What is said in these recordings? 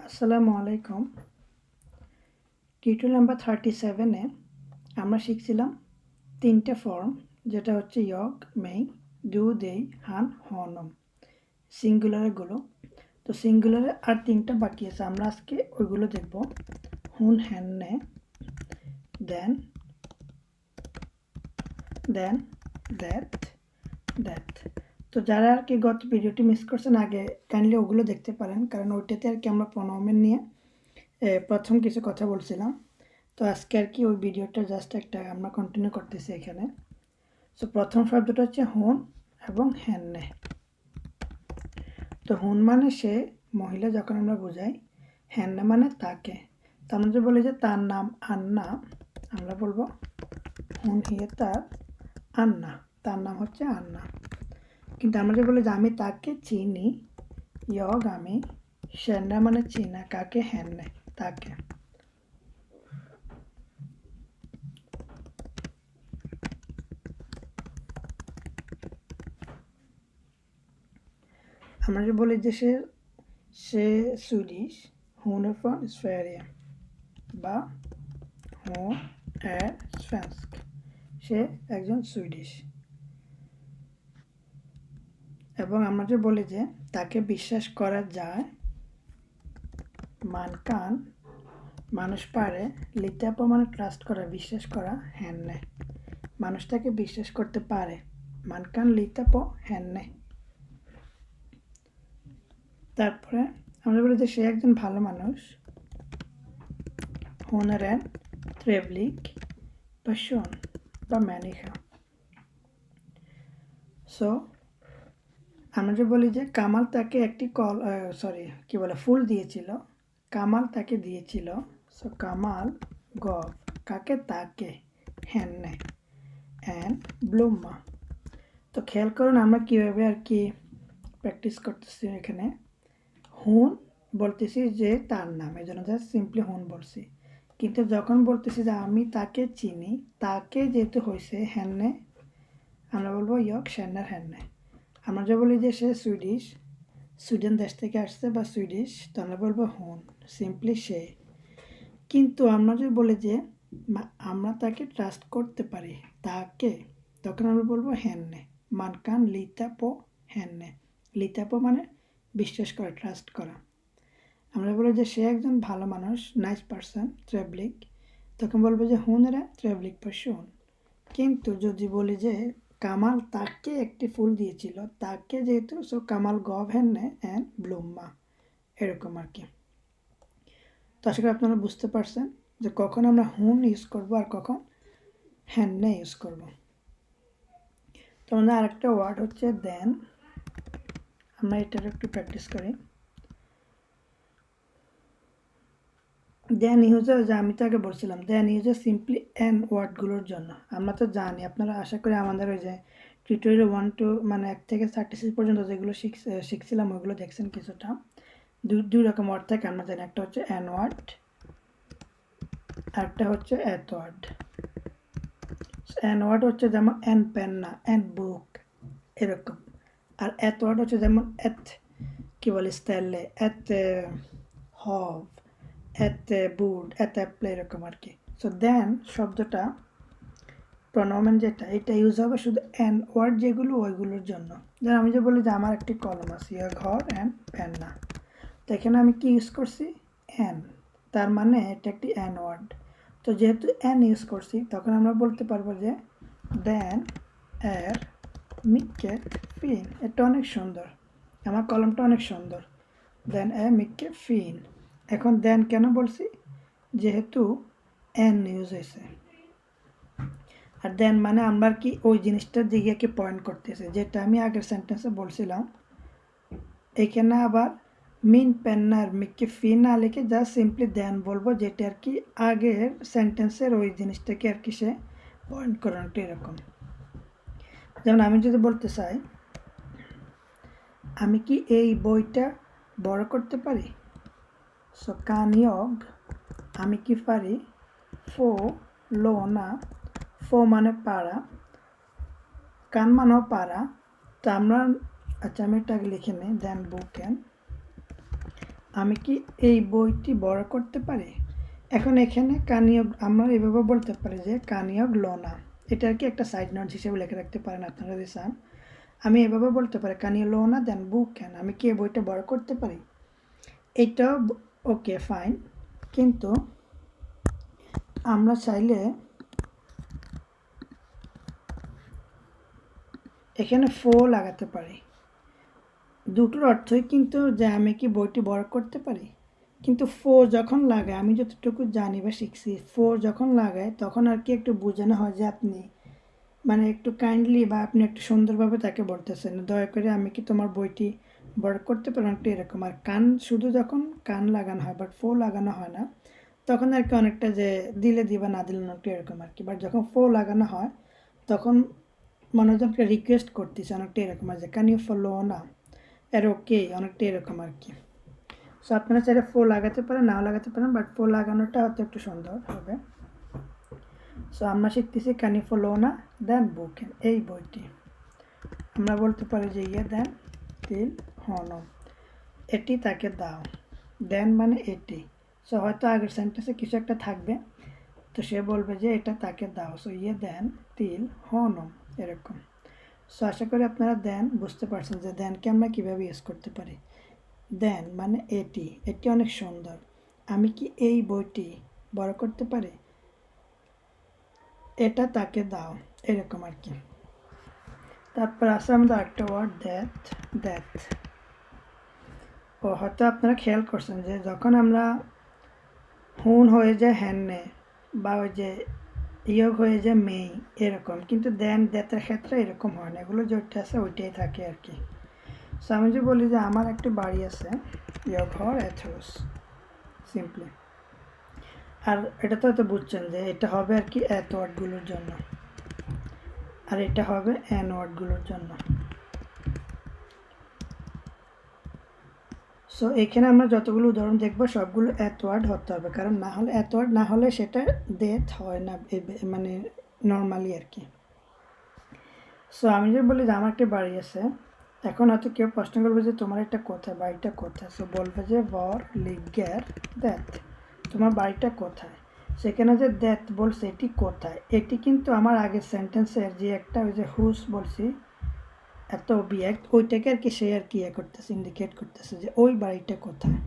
আসসালামু আলাইকুম। Tutorial number 37-এ আমরা শিখছিলাম তিনটে ফর্ম, যেটা হচ্ছে ইয়গ, মেই, ডু, দেই, হান, হনম, সিঙ্গুলারগুলো। তো সিঙ্গুলারে আর তিনটা বাকি আছে, আমরা আজকে ওইগুলো দেখব। হুন, হেন্নে, দেন, দ্যাট, দ্যাট। তো যারা আর কি গত ভিডিওটি মিস করছেন আগে কাইন্ডলি ওগুলো দেখতে পারেন, কারণ ওইটাতে আর কি আমরা প্রোনোমেন নিয়ে প্রথম কিছু কথা বলছিলাম। তো আজকে আর কি ওই ভিডিওটা জাস্ট একটা আমরা কন্টিনিউ করতেছি এখানে। সো প্রথম শব্দটা হচ্ছে হুন এবং হেন্নে। তো হুন মানে সে, মহিলা যখন আমরা বোঝাই, হেন্নে মানে তাকে। তো আমরা যে বলি যে তার নাম আন্না, আমরা বলবো হুন হিয়ে তার আন্না, তার নাম হচ্ছে আন্না। কিন্তু আমরা যে বলি যে আমি তাকে চিনি, ইয়গ আমি, সেন্না মানে চিনা, কাকে, হেন্নে তাকে। আমরা যে বলি যে সে Swedish, hon är från Sverige, বা hon är svensk, সে একজন সুইডিশ। এবং আমরা যে বলি যে তাকে বিশ্বাস করা যায়, man kan, মানুষ পারে, lita på মানে ট্রাস্ট করা, বিশ্বাস করা, henne, মানুষটাকে বিশ্বাস করতে পারে, man kan lita på henne। তারপরে আমরা বলি যে সে একজন ভালো মানুষ, hon är en trevlig person বা människa। সো আমরা যে বলি যে কামাল তাকে একটি ফুল দিয়েছিল, কামাল তাকে দিয়েছিল। সো কামাল গভ, কাকে, তাকে, হেন্নে, অ্যান ব্লুম্মা। তো খেয়াল করুন আমরা কীভাবে আর কি প্র্যাকটিস করতেছি। এখানে হুন বলতেছি যে তার নাম, এই জন্য সিম্পলি হুন বলছি। কিন্তু যখন বলতেছি যে আমি তাকে চিনি, তাকে যেহেতু হয়েছে হেন্নে, আমরা বলবো ইয়ক সেন্নার হেন্নে। আমরা যে বলি যে সে সুইডিশ, সুইডেন দেশ থেকে আসছে বা সুইডিশ, তো আমরা বলবো হুন, সিম্পলি সে। কিন্তু আমরা যে বলি যে আমরা তাকে ট্রাস্ট করতে পারি, তাকে, তখন আমরা বলবো হেন্নে, মান কান লিতা পো হেন্নে। লিতা পো মানে বিশ্বাস করা, ট্রাস্ট করা। আমরা বলি যে সে একজন ভালো মানুষ, নাইস পারসন, ট্রেভলিক, তখন বলবো যে হুনেরা ট্রেভলিক পারসন। কিন্তু যদি বলি যে কামাল তাকে একটি ফুল দিয়েছিল, তাকে যেহেতু, সো কামাল গভ হেন্নে অ্যান্ড ব্লুম্মা, এরকম আর কি। তো আশা করি আপনারা বুঝতে পারছেন যে কখন আমরা হুন ইউজ করবো আর কখন হেন্নে ইউজ করব। তো আমাদের আরেকটা ওয়ার্ড হচ্ছে দেন, আমরা এটার একটু প্র্যাকটিস করি। দেন ইউজ, যে আমি তো আগে বলছিলাম, দেন ইউজ সিম্পলি এন ওয়ার্ডগুলোর জন্য। আমরা তো জানি, আপনারা আশা করি আমাদের ওই যে টিউটোরিয়াল 1 to 1 থেকে 36 পর্যন্ত যেগুলো শিখছিলাম ওইগুলো দেখছেন কিছুটা। দুই রকম ওয়ার্ড থাকে আমরা জানি, একটা হচ্ছে এন ওয়ার্ড, আরেকটা হচ্ছে এত ওয়ার্ড। এন ওয়ার্ড হচ্ছে যেমন এন পেন না, এন বুক, এরকম। আর এত ওয়ার্ড হচ্ছে যেমন এত কি বলে স্টেলে, এত হভ, এত বুড, এত অ্যাপ্লে, এরকম আর কি। সো দেন শব্দটা প্রনোমেন যেটা, এটা ইউজ হবে শুধু এন ওয়ার্ড যেগুলো, ওইগুলোর জন্য। যেমন আমি যে বলি যে আমার একটি কলম আছে, ইয়া ঘর অ্যান্ড পেন না, তো এখানে আমি কি ইউজ করছি, এন, তার মানে এটা একটি এন ওয়ার্ড। তো যেহেতু এন ইউজ করছি, তখন আমরা বলতে পারবো যে দেন এর মিক্কে ফিন, এটা অনেক সুন্দর, আমার কলমটা অনেক সুন্দর, দেন এ মিক্কে ফিন। এখন দেন কেন বলছি, যেহেতু এন ইউজ হয়েছে। আর দেন মানে আমরা কি ওই জিনিসটার দিকে কি পয়েন্ট করতেছে, যেটা আমি আগের সেন্টেন্সে বলছিলাম। এখানে আবার মিন পেন্নার মিক্কে ফি না লিখে জাস্ট সিম্পলি দেন বলবো, যেটা আর কি আগের সেন্টেন্সের ওই জিনিসটাকে আর কি সে পয়েন্ট করানোটা এরকম। যেমন আমি যদি বলতে চাই, আমি কি এই বইটা বড় করতে পারি, সো কান ইয়গ, আমি কি পারি, ফো লোনা, ফো মানে পারা, কান মানেও পারা। তো আমরা, আচ্ছা আমি এটা আগে লিখে নিই, দেন বুকেন, আমি কি এই বইটি বড় করতে পারি? এখন এখানে কানিয়গ আমরা এভাবে বলতে পারি যে কানিয়গ লনা, এটা আর কি একটা সাইড নোট হিসেবে লিখে রাখতে পারেন আপনারা যদি চান। আমি এভাবে বলতে পারি কানিয় লনা দেন বুকেন, আমি কি এই বইটা বড় করতে পারি? এটাও ওকে ফাইন, কিন্তু আমরা চাইলে এখানে ফো লাগাতে পারি। দুটোর অর্থই কিন্তু যে আমি কি বইটি বড় করতে পারি, কিন্তু ফো যখন লাগায়, আমি যতটুকু জানি বা শিখছি, ফো যখন লাগায় তখন আর কি একটু বোঝানো হয় যে আপনি মানে একটু কাইন্ডলি বা আপনি একটু সুন্দরভাবে তাকে বলতেছেন, দয়া করে আমি কি তোমার বইটি বড় করতে পারো, একটু এরকম। আর কান শুধু যখন কান লাগানো হয় বাট ফো লাগানো হয় না, তখন আর কি অনেকটা যে দিলে দিবা না দিলে না, একটু এরকম আর কি। বাট যখন ফো লাগানো হয় তখন মানুষজনকে রিকোয়েস্ট করতেছে অনেকটা এরকম আর যে ক্যান ইউ ফলো না, এর ওকে, অনেকটা এরকম আর কি। সো আপনারা চাইলে ফো লাগাতে পারেন, নাও লাগাতে পারেন, বাট ফো লাগানোটা হয়তো একটু সুন্দর হবে। সো আমরা শিখতেছি ক্যান ইউ ফলো না দেন বুকেন, এই বইটি আমরা বলতে পারি যে ইয়ে দেন তিল হনম, এটি তাকে দাও। দেন মানে এটি, সো হয়তো আগের সেন্টেন্সে কিছু একটা থাকবে, তো সে বলবে যে এটা তাকে দাও, সো ইয়ে দেন তিল হনম, এরকম। সো আশা করি আপনারা দেন বুঝতে পারছেন যে দেনকে আমরা কীভাবে ইউজ করতে পারি। দেন মানে এটি, এটি অনেক সুন্দর, আমি কি এই বইটি বড় করতে পারি? এটা তাকে দাও, এরকম আর কি। তারপর আছে আমাদের একটা ওয়ার্ড দ্যাট, দ্যাট। ও হয়তো আপনারা খেয়াল করছেন যে যখন আমরা হুন হয়ে যায় হ্যান্নে, বা ওই যে ইয়োগ হয়ে যায় মেই, এরকম, কিন্তু দেন দ্যাতের ক্ষেত্রে এরকম হয় না, এগুলো যেটা আছে ওইটাই থাকে আর কি। সো আমি যে বলি যে আমার একটি বাড়ি আছে, ইয়োগ হর এথোস, সিম্পলি। আর এটা তো হয়তো বুঝছেন যে এটা হবে আর কি এত ওয়ার্ডগুলোর জন্য, আর এটা হবে এন ওয়ার্ডগুলোর জন্য। সো এখানে আমরা যতগুলো উদাহরণ দেখবো সবগুলো এত ওয়ার্ড হতে হবে, কারণ না হলে এত ওয়ার্ড না হলে সেটা ডেথ হয় না, মানে নর্মালি আর কি। সো আমি যে বলি যে আমার একটা বাড়ি আছে, এখন হয়তো কেউ প্রশ্ন করবে যে তোমার এটা কোথায়, বাড়িটা কোথায়? সো বলবে যে ভর লিগ্যার দ্যাট, তোমার বাড়িটা কোথায়? সেখানে যে দ্যাট বলছে এটি কোথায়, এটি কিন্তু আমার আগের সেন্টেন্সের যে একটা ওই যে হুস বলছি এত অবজেক্ট, ওইটাকে আর কি সে আর কি ইয়ে করতেছে, ইন্ডিকেট করতেছে যে ওই বাড়িটা কোথায়।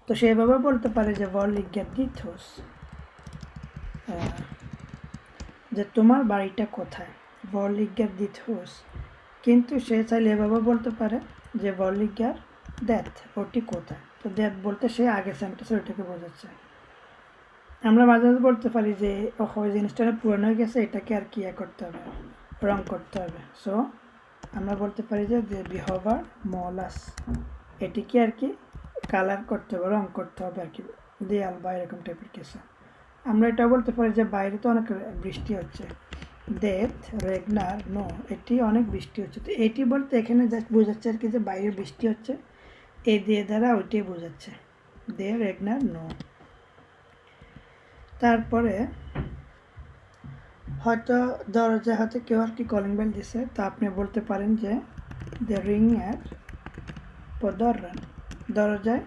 তো সেভাবে বলতে পারে যে ভর লিগ্যার দিত হুস, যে তোমার বাড়িটা কোথায়, ভর লিগ্যার দিত হুস। কিন্তু সে চাইলে এভাবে বলতে পারে যে ভর লিগ্যার দ্যাট, ওটি কোথায়। তো দ্যাট বলতে সে আগের সেন্টেন্সে ওইটাকে বোঝাচ্ছে। আমরা মাঝে মাঝে বলতে পারি যে ওই জিনিসটা পুরানো হয়ে গেছে, এটাকে আর কি ইয়ে করতে হবে, রং করতে হবে। সো আমরা বলতে পারি যে বিহভার মলাস, এটিকে আর কি কালার করতে হবে, রং করতে হবে আর কি, দেয়াল বা এরকম টাইপের কিছু। আমরা এটা বলতে পারি যে বাইরে তো অনেক বৃষ্টি হচ্ছে, দেথ রেগনার নো, এটি অনেক বৃষ্টি হচ্ছে। তো এটি বলতে এখানে জাস্ট বোঝাচ্ছে আর কি যে বাইরে বৃষ্টি হচ্ছে, এই দিয়ে দ্বারা ওইটাই বোঝাচ্ছে, দে রেগনার নো। তারপরে হয়তো দরজা হাতে কেউ আর কি কলিং বেল দিছে, তো আপনি বলতে পারেন যে দ্য রিং অ্যাট পদররান, দরজায়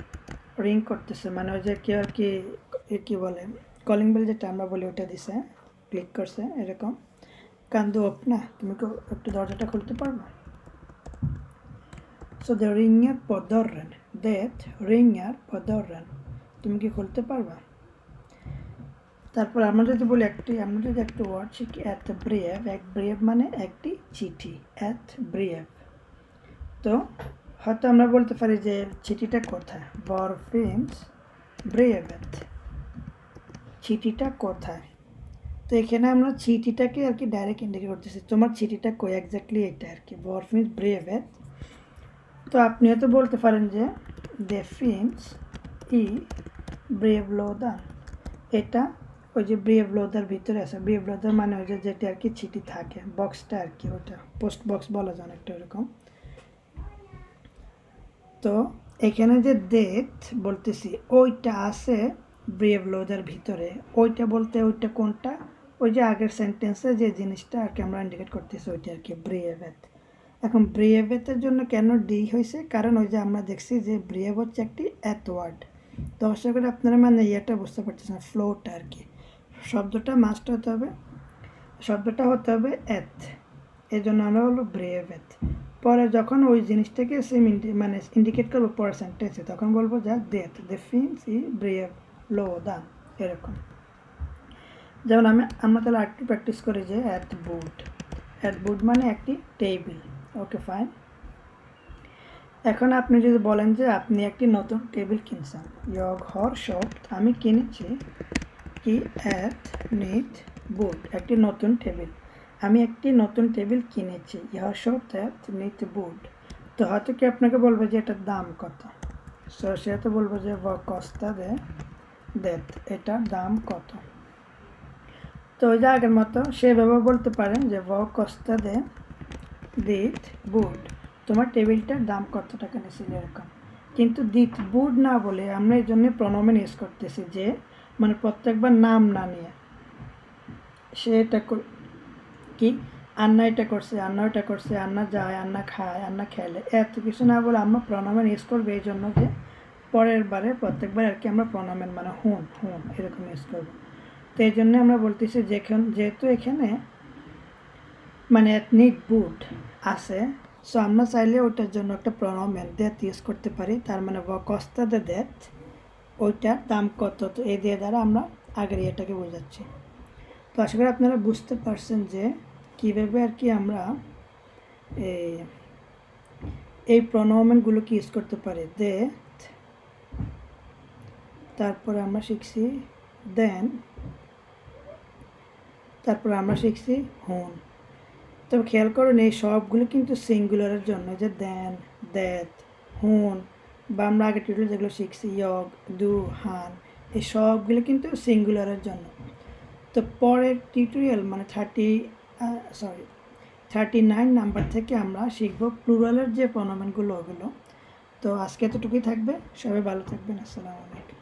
রিং করতেছে, মানে ওই যে কেউ আর কি কী বলে কলিং বেল যেটা আমরা বলি ওটা দিছে, ক্লিক করছে এরকম। কান্দু আপনা, তুমি একটু দরজাটা খুলতে পারবে? সো দ্য রিং অ্যাট পদররান, দ্যাট রিং অ্যাট পদররান, তুমি কি খুলতে পারবা? তারপর আমরা যদি বলি আমরা যদি একটা ওয়ার্ড শিখি এত ব্রেভ, এক ব্রেভ মানে একটি চিঠি, এত ব্রেভ। তো হয়তো আমরা বলতে পারি যে চিঠিটা কোথায়, ভর ফিন্স ব্রেভেট, চিঠিটা কোথায়। তো এখানে আমরা চিঠিটাকে আর কি ডাইরেক্ট ইন্ডিকেট করতেছি, তোমার চিঠিটা কই, এক্স্যাক্টলি এটা আর কি, ভর ফিন্স ব্রেভেট। তো আপনি হয়তো বলতে পারেন যে দে ফিন্স ই ব্রেভ লোদান, এটা ওই যে ব্রেভ লোদার ভিতরে আছে, ব্রেভ লোদার মানে ওই যে যেটা আর কি চিঠি থাকে, বক্সটা আর কি, ওটা পোস্ট বক্স বলা যায় অনেকটা এরকম। তো এখানে যে ডেট বলতেছি ওইটা আছে ব্রেভ লোদার ভিতরে, ওইটা বলতে ওইটা কোনটা, ওই যে আগের সেন্টেন্সে যে জিনিসটা আর কি আমরা ইন্ডিকেট করতেছি ওইটা আর কি ব্রেভেট। এখন ব্রেভেতের জন্য কেন ডি হয়েছে, কারণ ওই যে আমরা দেখছি যে ব্রেভ হচ্ছে একটি এত ওয়ার্ড। তো আশা করি আপনারা মানে ইয়েটা বুঝতে পারতেছেন, ফ্লোটা আর কি। শব্দটা মাস্ট হতে হবে, শব্দটা হতে হবে এত, এই জন্য আমরা বলবো ব্রেভেত। পরে যখন ওই জিনিসটাকে সেম মানে ইন্ডিকেট করবো পরের সেন্টেন্সে, তখন বলবো যা দেথ দে ফিন্স ই ব্রেভ লো দান, এরকম। যেমন আমরা তাহলে আরেকটু প্র্যাকটিস করি যে অ্যাট বুট মানে একটি টেবিল। Okay fine. এখন আপনি যদি বলেন যে আপনি একটি নতুন টেবিল কিনছেন, ইয়গ হর শপ, আমি কিনেছি কি অ্যাট নিট বুট, একটি নতুন টেবিল। আমি একটি নতুন টেবিল কিনেছি, ইহর শপ অ্যাট নিট বুট। তো হয়তো কি আপনাকে বলবে যে এটার দাম কত, সো সে তো বলবো যে ভ কস্তা দে দেত, এটার দাম কত। তো ওই যে আগের মতো সেভাবে বলতে পারেন যে ভ কস্তা দে দিত বুট, তোমার টেবিলটার দাম কত টাকা নিয়েছিল, এরকম। কিন্তু দিত বুট না বলে আমরা এই জন্য প্রনোমেন ইউজ করতেছি, যে মানে প্রত্যেকবার নাম না নিয়ে। সে এটা কি আন্না এটা করছে, আন্না ওটা করছে, আন্না যায়, আন্না খায়, আন্না খেলে, এত কিছু না বলে আমরা প্রনোমেন ইউজ করবো এই জন্য যে পরের বারে প্রত্যেকবার আর কি আমরা প্রনোমেন মানে হুন এরকম ইউজ করবো। তো এই জন্য আমরা বলতেছি যেহেতু এখানে মানে নিড বুট আছে, সো আমরা চাইলে ওইটার জন্য একটা প্রনোমেন দেত ইউজ করতে পারি। তার মানে কস্তা দে দেত, ওইটার দাম কত। তো এই দিয়ে দ্বারা আমরা আগের ইয়েটাকে বোঝাচ্ছি। তো আশা করি আপনারা বুঝতে পারছেন যে কীভাবে আর কি আমরা এই প্রনোমেনগুলোকে ইউজ করতে পারি। দেত, তারপরে আমরা শিখছি দেন, তারপরে আমরা শিখছি হুন। তবে খেয়াল করুন এই সবগুলো কিন্তু সিঙ্গুলারের জন্য, যে দেন, দেত, হুন, বা আমরা আগে টিউটোরিয়াল যেগুলো শিখছি ইয়গ, দু, হান, এই সবগুলো কিন্তু সিঙ্গুলারের জন্য। তো পরের টিউটোরিয়াল মানে 39 নাম্বার থেকে আমরা শিখব প্লুরালের যে প্রনোমেনগুলো ওগুলো। তো আজকে এতটুকুই থাকবে, সবাই ভালো থাকবেন, আসসালামু আলাইকুম।